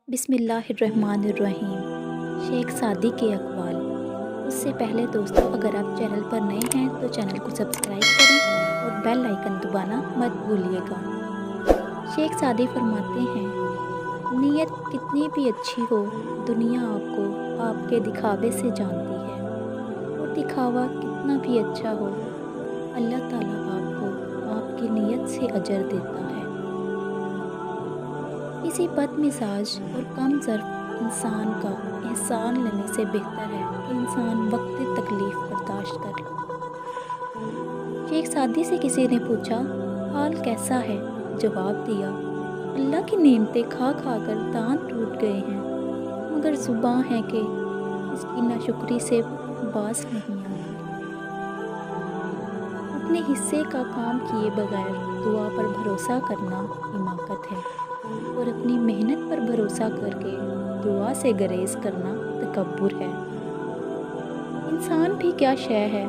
بسم اللہ الرحمن الرحیم۔ شیخ سعدی کے اقوال۔ اس سے پہلے دوستو، اگر آپ چینل پر نئے ہیں تو چینل کو سبسکرائب کریں اور بیل آئیکن دبانا مت بھولیے گا۔ شیخ سعدی فرماتے ہیں، نیت کتنی بھی اچھی ہو، دنیا آپ کو آپ کے دکھاوے سے جانتی ہے، اور دکھاوا کتنا بھی اچھا ہو، اللہ تعالیٰ آپ کو آپ کی نیت سے اجر دیتا ہے۔ کسی بد مزاج اور کم ظرف انسان کا احسان لینے سے بہتر ہے کہ انسان وقتی تکلیف برداشت کر لے۔ شیخ سعدی سے کسی نے پوچھا، حال کیسا ہے؟ جواب دیا، اللہ کی نعمتیں کھا کھا کر دانت ٹوٹ گئے ہیں، مگر زباں ہے کہ اس کی ناشکری سے باز نہیں آتی۔ اپنے حصے کا کام کیے بغیر دعا پر بھروسہ کرنا حماقت ہے، اور اپنی محنت پر بھروسہ کر کے دعا سے گریز کرنا تکبر ہے۔ انسان بھی کیا شے ہے،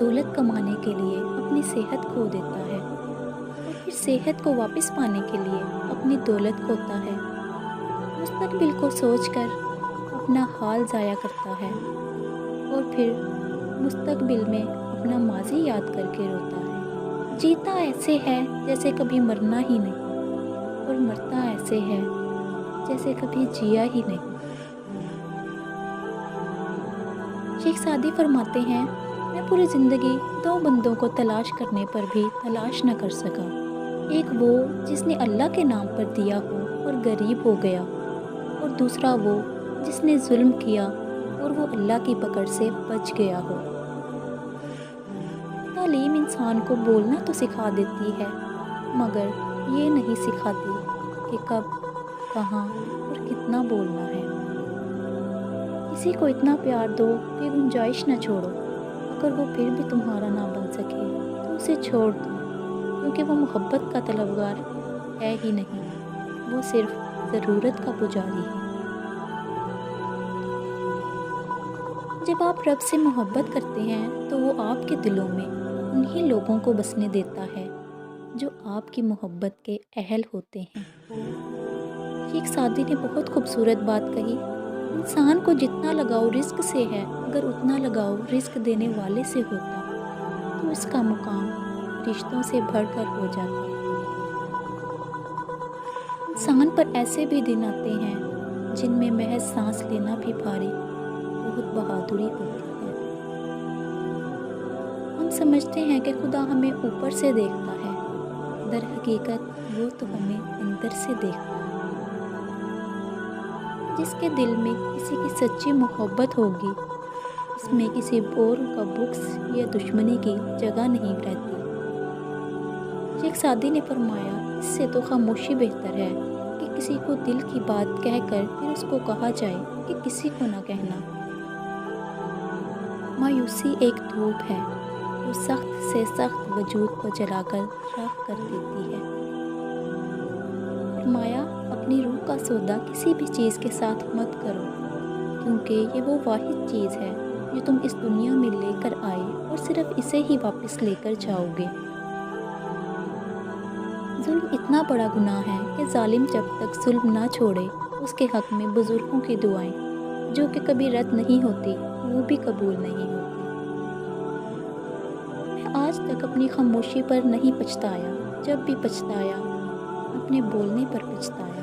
دولت کمانے کے لیے اپنی صحت کھو دیتا ہے، اور پھر صحت کو واپس پانے کے لیے اپنی دولت کھوتا ہے۔ مستقبل کو سوچ کر اپنا حال ضائع کرتا ہے، اور پھر مستقبل میں اپنا ماضی یاد کر کے روتا ہے۔ جیتا ایسے ہے جیسے کبھی مرنا ہی نہیں، اور مرتا ایسے ہے جیسے کبھی جیا ہی نہیں۔ شیخ سعدی فرماتے ہیں، میں پوری زندگی دو بندوں کو تلاش کرنے پر بھی تلاش نہ کر سکا، ایک وہ جس نے اللہ کے نام پر دیا ہو اور غریب ہو گیا، اور دوسرا وہ جس نے ظلم کیا اور وہ اللہ کی پکڑ سے بچ گیا ہو۔ تعلیم انسان کو بولنا تو سکھا دیتی ہے، مگر یہ نہیں سکھاتی کہ کب، کہاں اور کتنا بولنا ہے۔ کسی کو اتنا پیار دو کہ گنجائش نہ چھوڑو، اگر وہ پھر بھی تمہارا نہ بن سکے تو اسے چھوڑ دو، کیونکہ وہ محبت کا طلبگار ہے ہی نہیں، وہ صرف ضرورت کا پجاری ہے۔ جب آپ رب سے محبت کرتے ہیں تو وہ آپ کے دلوں میں انہی لوگوں کو بسنے دیتا ہے جو آپ کی محبت کے اہل ہوتے ہیں۔ شیخ سعدی نے بہت خوبصورت بات کہی، انسان کو جتنا لگاؤ رزق سے ہے، اگر اتنا لگاؤ رزق دینے والے سے ہوتا تو اس کا مقام رشتوں سے بڑھ کر ہو جاتا۔ انسان پر ایسے بھی دن آتے ہیں جن میں محض سانس لینا بھی بھاری بہت بہادری ہوتی ہے۔ ہم سمجھتے ہیں کہ خدا ہمیں اوپر سے دیکھتا ہے، در حقیقت وہ تو ہمیں اندر سے دیکھتا ہے۔ جس کے دل میں کسی کی سچی محبت ہوگی، اس میں کسی اور کا بغض یا دشمنی کی جگہ نہیں رہتی۔ شیخ سعدی نے فرمایا، اس سے تو خاموشی بہتر ہے کہ کسی کو دل کی بات کہہ کر پھر اس کو کہا جائے کہ کسی کو نہ کہنا۔ مایوسی ایک دھوپ ہے جو سخت سے سخت وجود کو جلا کر راکھ کر دیتی ہے۔ فرمایا، اپنی روح کا سودا کسی بھی چیز کے ساتھ مت کرو، کیونکہ یہ وہ واحد چیز ہے جو تم اس دنیا میں لے کر آئے اور صرف اسے ہی واپس لے کر جاؤ گے۔ ظلم اتنا بڑا گناہ ہے کہ ظالم جب تک ظلم نہ چھوڑے، اس کے حق میں بزرگوں کی دعائیں جو کہ کبھی رد نہیں ہوتی، وہ بھی قبول نہیں ہوتی۔ میں آج تک اپنی خاموشی پر نہیں پچھتایا، جب بھی پچھتایا اپنے بولنے پر پچھتایا۔